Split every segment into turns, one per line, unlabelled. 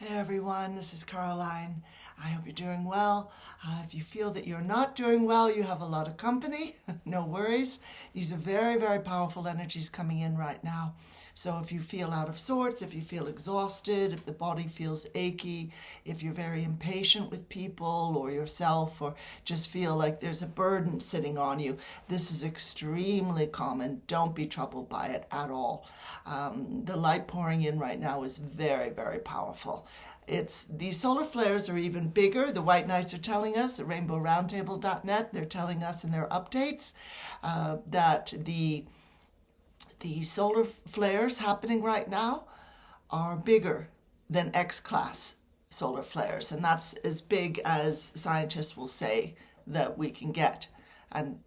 Hey everyone, this is Caroline. I hope you're doing well. If you feel that you're not doing well, you have a lot of company. No worries. These are very, very powerful energies coming in right now. So if you feel out of sorts, if you feel exhausted, if the body feels achy, if you're very impatient with people or yourself, or just feel like there's a burden sitting on you, this is extremely common. Don't be troubled by it at all. The light pouring in right now is very, very powerful. These solar flares are even bigger. The White Knights are telling us at rainbowroundtable.net, they're telling us in their updates that the solar flares happening right now are bigger than X-class solar flares, and that's as big as scientists will say that we can get. And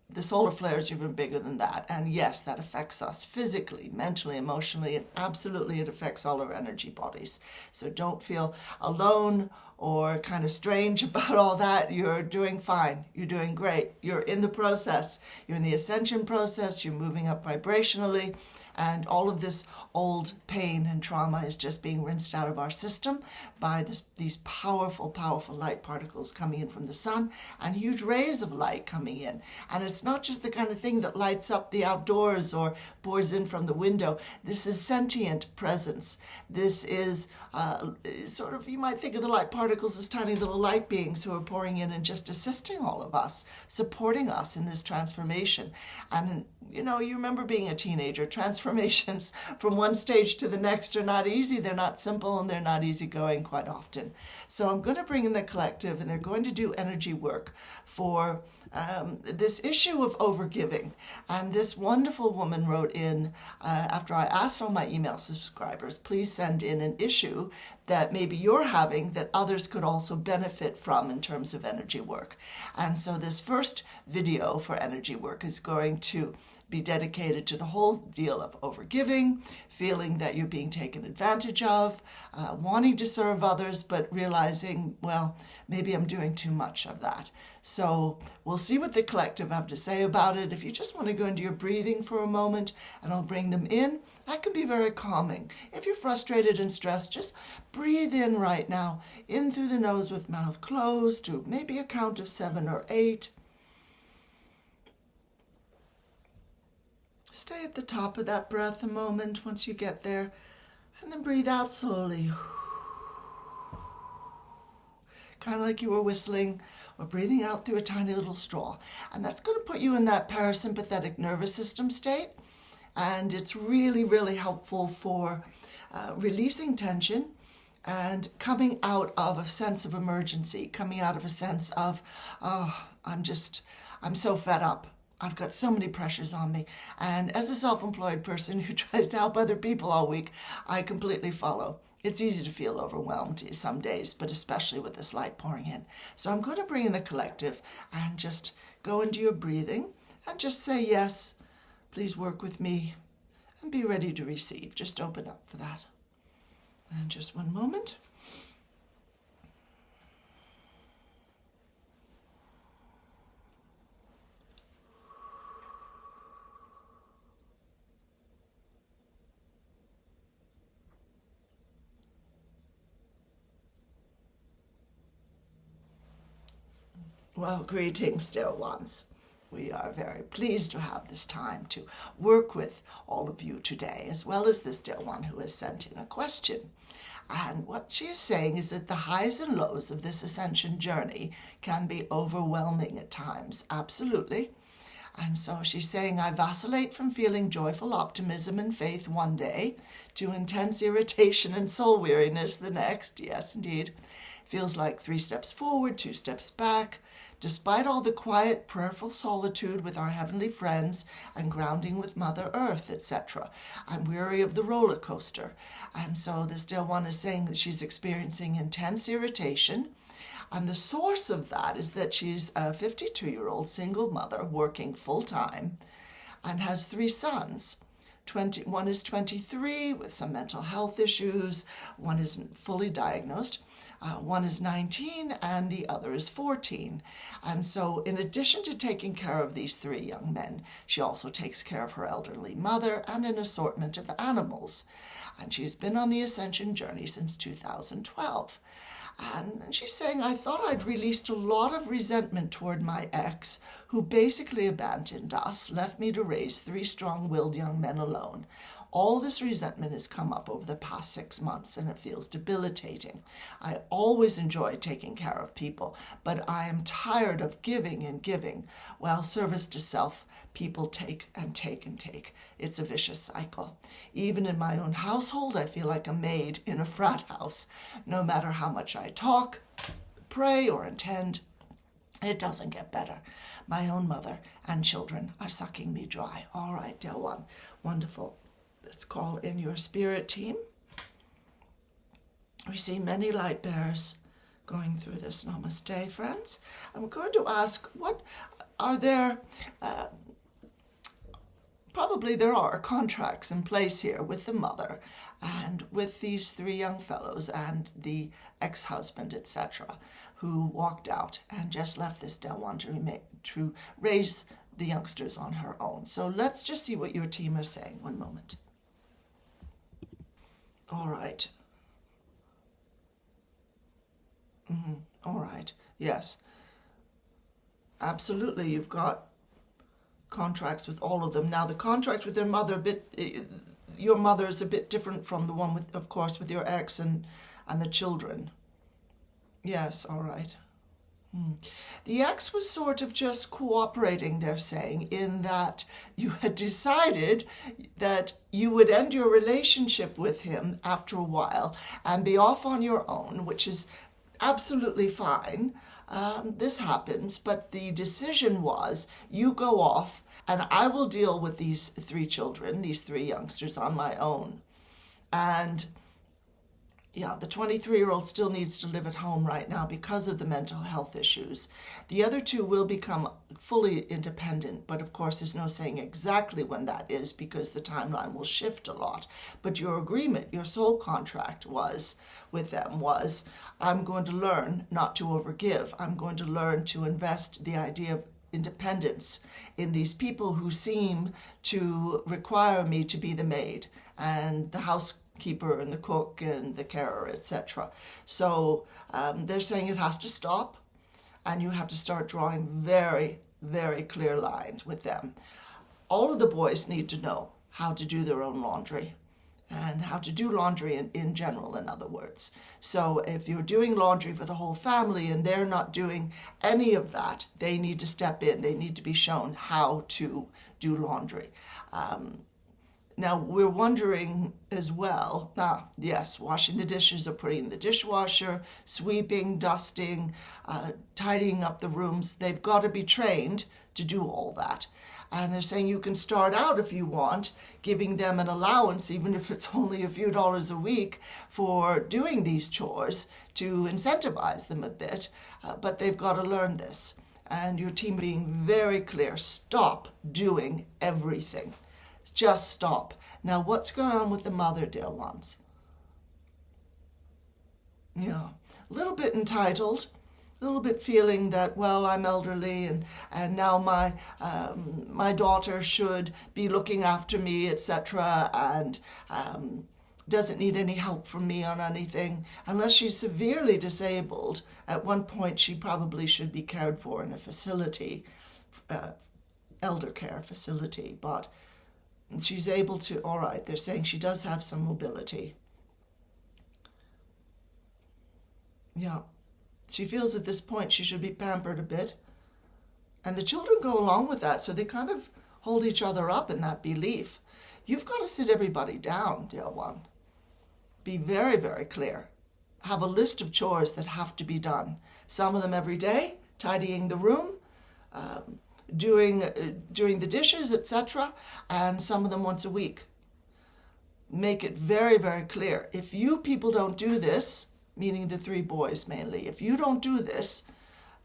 the solar flares are even bigger than that. And yes, that affects us physically, mentally, emotionally, and absolutely it affects all our energy bodies. So don't feel alone or kind of strange about all that. You're doing fine. You're doing great. You're in the process. You're in the ascension process. You're moving up vibrationally. And all of this old pain and trauma is just being rinsed out of our system by these powerful, powerful light particles coming in from the sun and huge rays of light coming in. And it's not just the kind of thing that lights up the outdoors or pours in from the window. This is sentient presence. This is sort of, you might think of the light particles as tiny little light beings who are pouring in and just assisting all of us, supporting us in this transformation. And you know, you remember being a teenager. Transformations from one stage to the next are not easy. They're not simple and they're not easygoing quite often. So I'm going to bring in the collective and they're going to do energy work for this issue of overgiving. And this wonderful woman wrote in, after I asked all my email subscribers, please send in an issue that maybe you're having that others could also benefit from in terms of energy work. And so this first video for energy work is going to be dedicated to the whole deal of overgiving, feeling that you're being taken advantage of, wanting to serve others, but realizing, well, maybe I'm doing too much of that. So we'll see what the collective have to say about it. If you just want to go into your breathing for a moment, and I'll bring them in, that can be very calming. If you're frustrated and stressed, just breathe in right now, in through the nose with mouth closed, to maybe a count of 7 or 8. Stay at the top of that breath a moment once you get there, and then breathe out slowly. Kind of like you were whistling or breathing out through a tiny little straw. And that's going to put you in that parasympathetic nervous system state. And it's really, really helpful for releasing tension and coming out of a sense of emergency, coming out of a sense of, oh, I'm so fed up. I've got so many pressures on me. And as a self-employed person who tries to help other people all week, I completely follow. It's easy to feel overwhelmed some days, but especially with this light pouring in. So I'm going to bring in the collective and just go into your breathing and just say, yes, please work with me and be ready to receive. Just open up for that. And just one moment. Well, greetings, dear ones. We are very pleased to have this time to work with all of you today, as well as this dear one who has sent in a question. And what she is saying is that the highs and lows of this ascension journey can be overwhelming at times, absolutely. And so she's saying, I vacillate from feeling joyful optimism and faith one day to intense irritation and soul weariness the next. Yes, indeed. Feels like 3 steps forward, 2 steps back. Despite all the quiet, prayerful solitude with our heavenly friends and grounding with Mother Earth, etc., I'm weary of the roller coaster. And so this dear one is saying that she's experiencing intense irritation. And the source of that is that she's a 52-year-old single mother working full-time and has 3 sons one is 23 with some mental health issues. One isn't fully diagnosed. One is 19 and the other is 14. And so in addition to taking care of these 3 young men, she also takes care of her elderly mother and an assortment of animals. And she's been on the ascension journey since 2012. And she's saying, I thought I'd released a lot of resentment toward my ex, who basically abandoned us, left me to raise 3 strong-willed young men alone. All this resentment has come up over the past 6 months, and it feels debilitating. I always enjoy taking care of people, but I am tired of giving and giving, while service to self, people take and take and take. It's a vicious cycle. Even in my own household, I feel like a maid in a frat house. No matter how much I talk, pray, or intend, it doesn't get better. My own mother and children are sucking me dry. All right, Del One. Wonderful. Let's call in your spirit team. We see many light bearers going through this. Namaste, friends. I'm going to ask, what are there... Probably there are contracts in place here with the mother and with these 3 young fellows and the ex-husband, etc., who walked out and just left this Del One to raise the youngsters on her own. So let's just see what your team are saying. One moment. All right. All right. Yes. Absolutely. You've got contracts with all of them. Now, the contract with their mother, your mother is a bit different from the one with, of course, with your ex and the children. Yes, all right. The ex was sort of just cooperating, they're saying, in that you had decided that you would end your relationship with him after a while and be off on your own, which is absolutely fine. This happens, but the decision was, you go off and I will deal with these 3 children, these 3 youngsters on my own. And yeah, the 23-year-old still needs to live at home right now because of the mental health issues. The other 2 will become fully independent, but of course there's no saying exactly when that is because the timeline will shift a lot. But your agreement, your soul contract with them was, I'm going to learn not to overgive. I'm going to learn to invest the idea of independence in these people who seem to require me to be the maid and the housekeeper and the cook and the carer, etc. So they're saying it has to stop and you have to start drawing very, very clear lines with them. All of the boys need to know how to do their own laundry and how to do laundry in general, in other words. So if you're doing laundry for the whole family and they're not doing any of that, they need to step in. They need to be shown how to do laundry. Now, we're wondering as well, yes, washing the dishes or putting in the dishwasher, sweeping, dusting, tidying up the rooms. They've got to be trained to do all that. And they're saying you can start out, if you want, giving them an allowance, even if it's only a few dollars a week, for doing these chores to incentivize them a bit. But they've got to learn this. And your team being very clear, stop doing everything. Just stop. Now, what's going on with the mother, dear ones? Yeah, a little bit entitled, a little bit feeling that, well, I'm elderly and now my daughter should be looking after me, etc., and doesn't need any help from me on anything. Unless she's severely disabled, at one point she probably should be cared for in a facility, elder care facility, but she's able to, all right, they're saying she does have some mobility. Yeah. She feels at this point she should be pampered a bit. And the children go along with that, so they kind of hold each other up in that belief. You've got to sit everybody down, dear one. Be very, very clear. Have a list of chores that have to be done. Some of them every day, tidying the room, doing the dishes, etc., and some of them once a week. Make it very, very clear. If you people don't do this, meaning the 3 boys mainly, if you don't do this,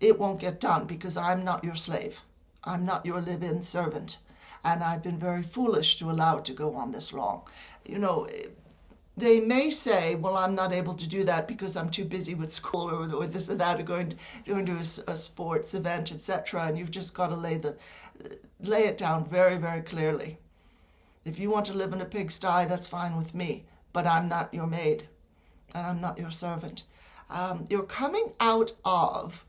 it won't get done because I'm not your slave. I'm not your live-in servant. And I've been very foolish to allow it to go on this long. You know, they may say, well, I'm not able to do that because I'm too busy with school or this or that, or going to a sports event, etc. And you've just got to lay it down very, very clearly. If you want to live in a pigsty, that's fine with me, but I'm not your maid and I'm not your servant. You're coming out of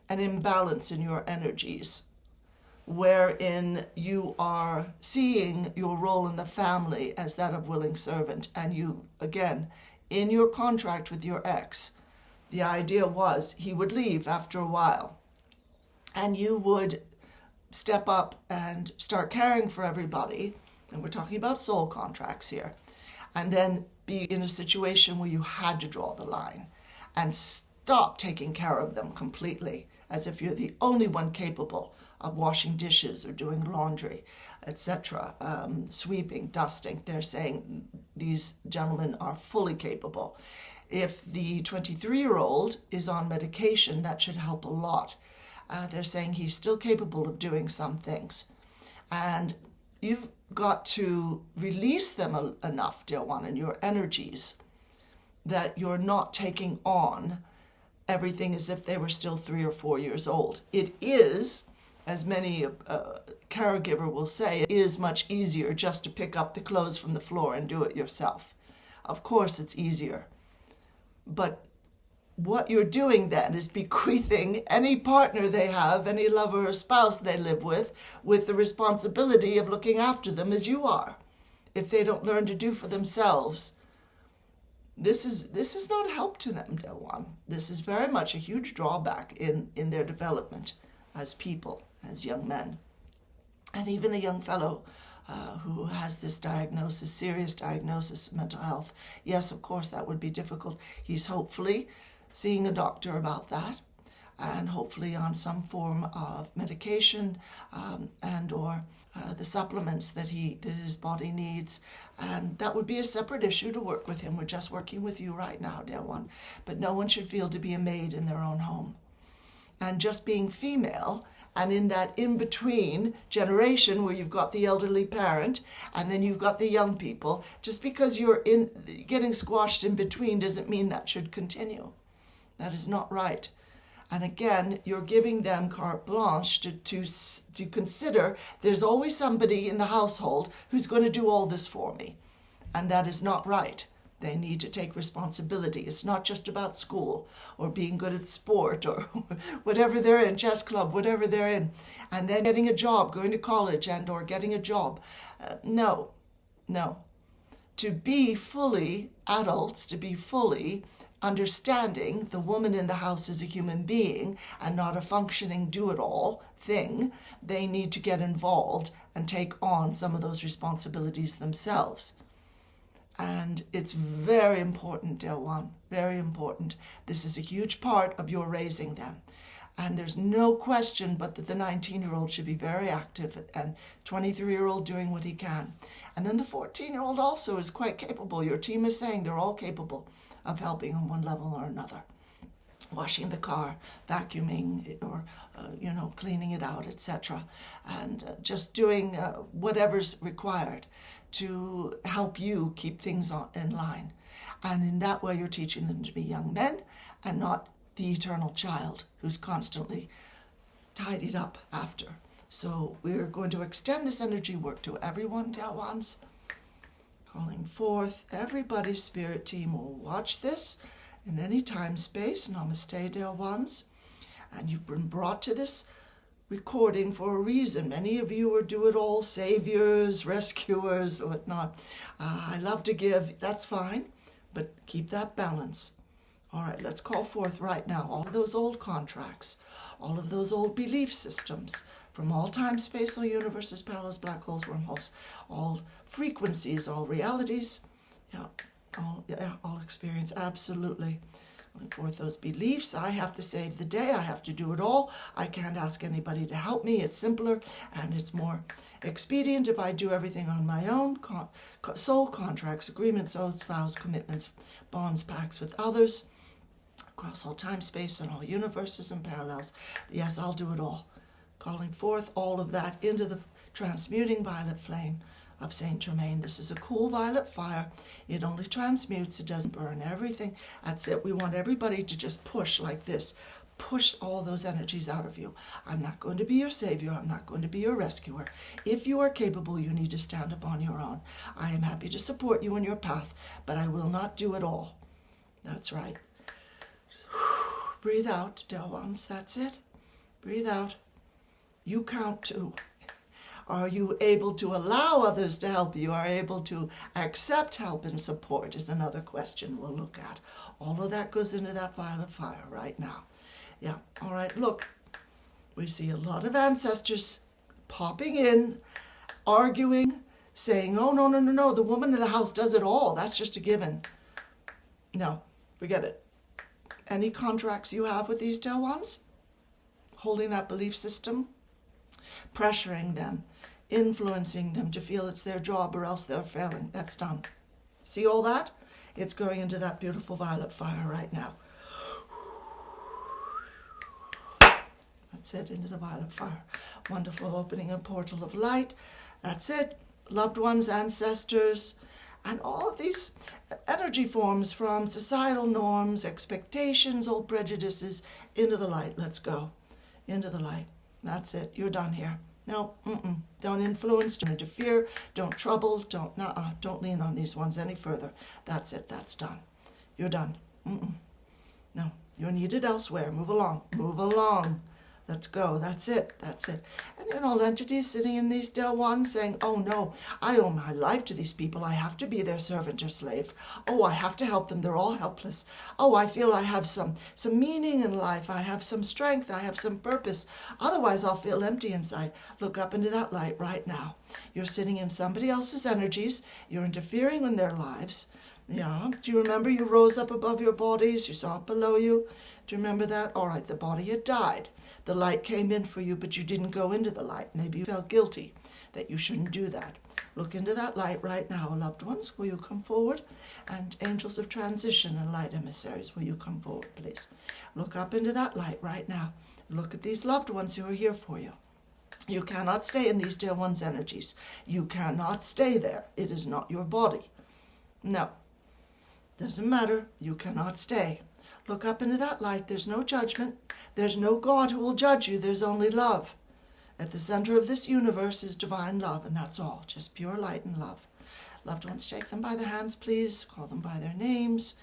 an imbalance in your energies, wherein you are seeing your role in the family as that of willing servant. And you, again, in your contract with your ex, the idea was he would leave after a while and you would step up and start caring for everybody. And we're talking about soul contracts here. And then be in a situation where you had to draw the line and stop taking care of them completely, as if you're the only one capable of washing dishes or doing laundry, etc., sweeping, dusting. They're saying these gentlemen are fully capable. If the 23-year-old is on medication, that should help a lot. They're saying he's still capable of doing some things. And you've got to release them enough, dear one, in your energies, that you're not taking on everything as if they were still 3 or 4 years old. It is, as many caregiver will say, it is much easier just to pick up the clothes from the floor and do it yourself. Of course it's easier. But what you're doing then is bequeathing any partner they have, any lover or spouse they live with the responsibility of looking after them as you are. If they don't learn to do for themselves, this is not help to them, dear one. This is very much a huge drawback in their development as people, as young men. And even the young fellow who has this diagnosis, serious diagnosis of mental health, yes, of course, that would be difficult. He's hopefully seeing a doctor about that, and hopefully on some form of medication and or the supplements that his body needs. And that would be a separate issue to work with him. We're just working with you right now, dear one. But no one should feel to be a maid in their own home. And just being female, and in that in-between generation where you've got the elderly parent and then you've got the young people, just because you're getting squashed in between doesn't mean that should continue. That is not right. And again, you're giving them carte blanche to consider there's always somebody in the household who's going to do all this for me. And that is not right. They need to take responsibility. It's not just about school or being good at sport or whatever they're in, chess club, whatever they're in. And then getting a job, going to college and or getting a job. No. To be fully adults, to be fully understanding the woman in the house is a human being and not a functioning do-it-all thing, they need to get involved and take on some of those responsibilities themselves. And it's very important, dear one, very important. This is a huge part of your raising them. And there's no question but that the 19-year-old should be very active and 23-year-old doing what he can. And then the 14-year-old also is quite capable. Your team is saying they're all capable of helping on one level or another. Washing the car, vacuuming, or, cleaning it out, etc. And just doing whatever's required to help you keep things in line. And in that way, you're teaching them to be young men and not the eternal child who's constantly tidied up after. So we're going to extend this energy work to everyone, dear ones. Calling forth everybody's spirit team will watch this in any time, space. Namaste, dear ones. And you've been brought to this recording for a reason. Many of you are do-it-all saviors, rescuers, or whatnot. I love to give, that's fine, but keep that balance. All right, let's call forth right now all of those old contracts, all of those old belief systems from all time, space, all universes, parallels, black holes, wormholes, all frequencies, all realities, all experience, absolutely. Calling forth those beliefs. I have to save the day. I have to do it all. I can't ask anybody to help me. It's simpler and it's more expedient if I do everything on my own. Soul contracts, agreements, oaths, vows, commitments, bonds, pacts with others, across all time, space, and all universes and parallels. Yes, I'll do it all. Calling forth all of that into the transmuting violet flame of Saint Germain. This is a cool violet fire. It only transmutes, it doesn't burn everything. That's it. We want everybody to just push like this. Push all those energies out of you. I'm not going to be your savior. I'm not going to be your rescuer. If you are capable, you need to stand up on your own. I am happy to support you in your path, but I will not do it all. That's right. Breathe out, dear ones. That's it. Breathe out. You count too. Are you able to allow others to help you? Are you able to accept help and support is another question we'll look at. All of that goes into that violet fire right now. Yeah, all right, look. We see a lot of ancestors popping in, arguing, saying, oh, no, the woman in the house does it all. That's just a given. No, forget it. Any contracts you have with these dear ones, holding that belief system, pressuring them, influencing them to feel it's their job or else they're failing. That's done. See all that? It's going into that beautiful violet fire right now. That's it, into the violet fire. Wonderful, opening a portal of light. That's it. Loved ones, ancestors, and all of these energy forms from societal norms, expectations, old prejudices, into the light. Let's go. Into the light. That's it. You're done here. No, don't influence, don't interfere, don't trouble, don't lean on these ones any further. That's it. That's done. You're done. No, you're needed elsewhere. Move along. Move along. Let's go. That's it. That's it. And entities sitting in these dear ones saying, oh no, I owe my life to these people. I have to be their servant or slave. Oh, I have to help them. They're all helpless. Oh, I feel I have some meaning in life. I have some strength. I have some purpose. Otherwise, I'll feel empty inside. Look up into that light right now. You're sitting in somebody else's energies. You're interfering in their lives. Yeah, do you remember you rose up above your bodies? You saw it below you? Do you remember that? All right, the body had died. The light came in for you, but you didn't go into the light. Maybe you felt guilty that you shouldn't do that. Look into that light right now. Loved ones, will you come forward? And angels of transition and light emissaries, will you come forward, please? Look up into that light right now. Look at these loved ones who are here for you. You cannot stay in these dear ones' energies. You cannot stay there. It is not your body. No. Doesn't matter. You cannot stay. Look up into that light. There's no judgment. There's no God who will judge you. There's only love. At the center of this universe is divine love, and that's all. Just pure light and love. Loved ones, take them by their hands, please. Call them by their names.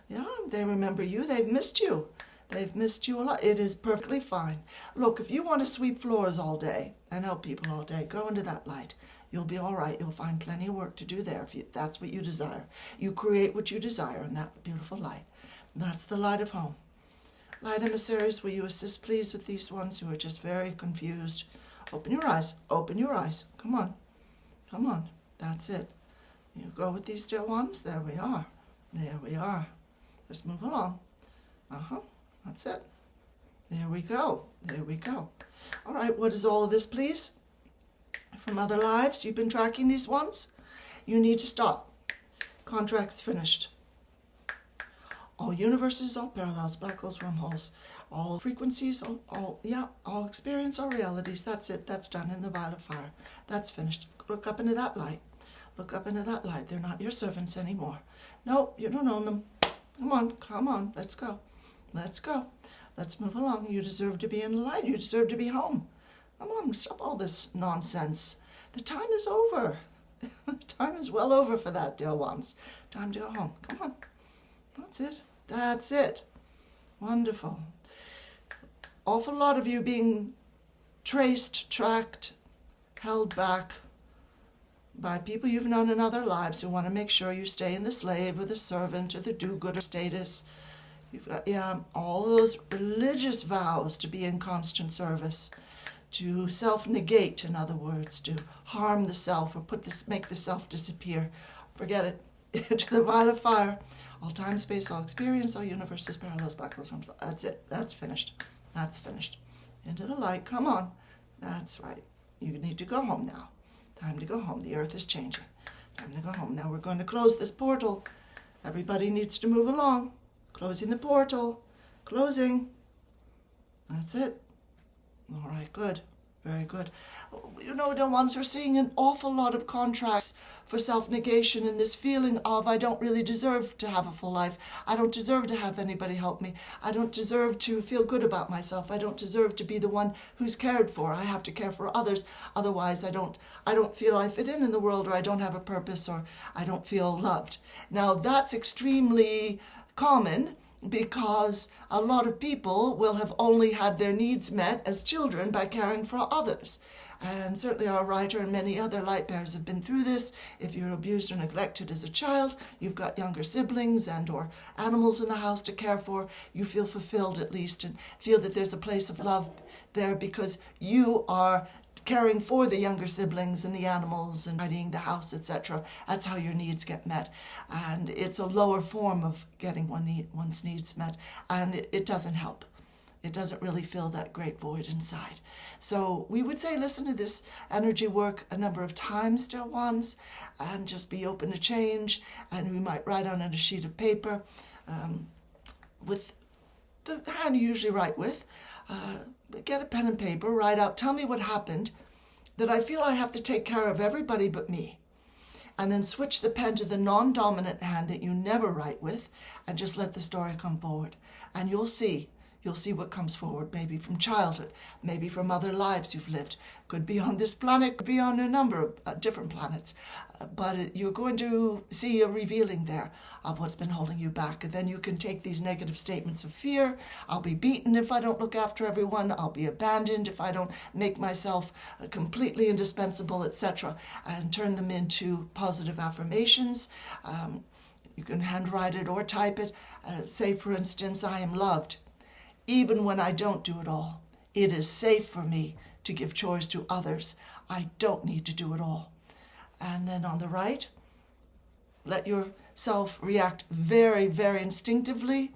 Yeah, they remember you. They've missed you. They've missed you a lot. It is perfectly fine. Look, if you want to sweep floors all day and help people all day, go into that light. You'll be all right. You'll find plenty of work to do there if that's what you desire. You create what you desire in that beautiful light. And that's the light of home. Light emissaries, will you assist, please, with these ones who are just very confused? Open your eyes. Open your eyes. Come on. Come on. That's it. You go with these dear ones. There we are. There we are. Just move along. That's it. There we go. There we go. All right, what is all of this, please? From other lives, you've been tracking these ones. You need to stop. Contract's finished. All universes, all parallels, black holes, wormholes, all frequencies, all experience, all realities. That's it. That's done in the violet fire. That's finished. Look up into that light. Look up into that light. They're not your servants anymore. No, you don't own them. Come on. Let's go. Let's go. Let's move along. You deserve to be in the light. You deserve to be home. Come on, stop all this nonsense. The time is over. Time is well over for that, dear ones. Time to go home. Come on. That's it. That's it. Wonderful. Awful lot of you being traced, tracked, held back by people you've known in other lives who want to make sure you stay in the slave or the servant or the do-gooder status. You've got, all those religious vows to be in constant service, to self-negate, in other words, to harm the self or make the self disappear. Forget it. Into the violet fire. All time, space, all experience, all universes, parallels, black holes, wormholes. That's it. That's finished. That's finished. Into the light. Come on. That's right. You need to go home now. Time to go home. The earth is changing. Time to go home. Now we're going to close this portal. Everybody needs to move along. Closing the portal. Closing. That's it. All right, good. Very good. You know, the ones we're seeing an awful lot of contracts for self-negation and this feeling of I don't really deserve to have a full life. I don't deserve to have anybody help me. I don't deserve to feel good about myself. I don't deserve to be the one who's cared for. I have to care for others. Otherwise, I don't feel I fit in the world, or I don't have a purpose, or I don't feel loved. Now, that's extremely common, because a lot of people will have only had their needs met as children by caring for others. And certainly our writer and many other light bearers have been through this. If you're abused or neglected as a child, you've got younger siblings and or animals in the house to care for, you feel fulfilled at least and feel that there's a place of love there because you are caring for the younger siblings and the animals and tidying the house, etc. That's how your needs get met. And it's a lower form of getting one's needs met. And it doesn't help. It doesn't really fill that great void inside. So we would say listen to this energy work a number of times, dear ones, and just be open to change. And we might write on a sheet of paper with the hand you usually write with. Get a pen and paper, write out, tell me what happened, that I feel I have to take care of everybody but me. And then switch the pen to the non-dominant hand that you never write with and just let the story come forward. And you'll see what comes forward, maybe from childhood, maybe from other lives you've lived. Could be on this planet, could be on a number of different planets. But you're going to see a revealing there of what's been holding you back. And then you can take these negative statements of fear. I'll be beaten if I don't look after everyone. I'll be abandoned if I don't make myself completely indispensable, etc. And turn them into positive affirmations. You can handwrite it or type it. Say, for instance, I am loved. Even when I don't do it all, it is safe for me to give chores to others. I don't need to do it all. And then on the right, let yourself react very, very instinctively.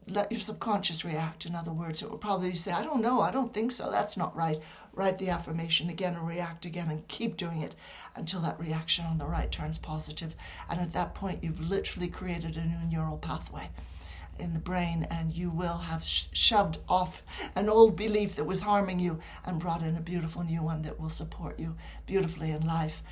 Let your subconscious react. In other words, it will probably say, I don't know, I don't think so, that's not right. Write the affirmation again and react again and keep doing it until that reaction on the right turns positive. And at that point, you've literally created a new neural pathway in the brain, and you will have shoved off an old belief that was harming you and brought in a beautiful new one that will support you beautifully in life.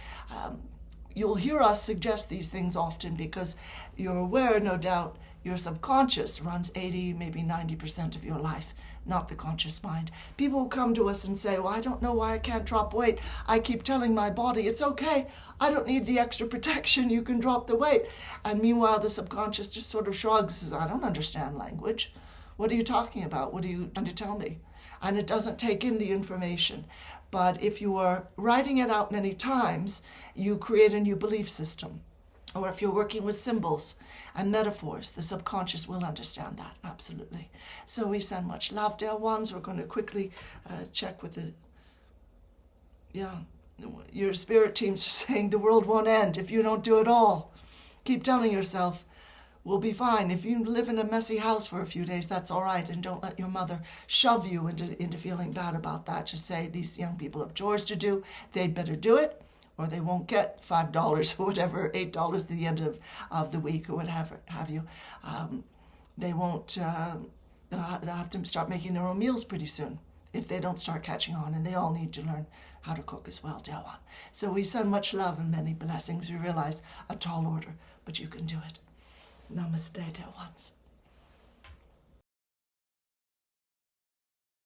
You'll hear us suggest these things often because you're aware, no doubt, your subconscious runs 80, maybe 90% of your life, not the conscious mind. People will come to us and say, well, I don't know why I can't drop weight. I keep telling my body, it's okay. I don't need the extra protection. You can drop the weight. And meanwhile, the subconscious just sort of shrugs, says, I don't understand language. What are you talking about? What are you trying to tell me? And it doesn't take in the information. But if you are writing it out many times, you create a new belief system. Or if you're working with symbols and metaphors, the subconscious will understand that, absolutely. So we send much love, dear ones. We're going to quickly check with your spirit teams are saying the world won't end if you don't do it all. Keep telling yourself, we'll be fine. If you live in a messy house for a few days, that's all right. And don't let your mother shove you into feeling bad about that. Just say, these young people have chores to do. They better do it, or they won't get $5 or whatever, $8 at the end of the week or whatever have you. They won't, they'll have to start making their own meals pretty soon if they don't start catching on, and they all need to learn how to cook as well, dear one. So we send much love and many blessings. We realize a tall order, but you can do it. Namaste, dear ones.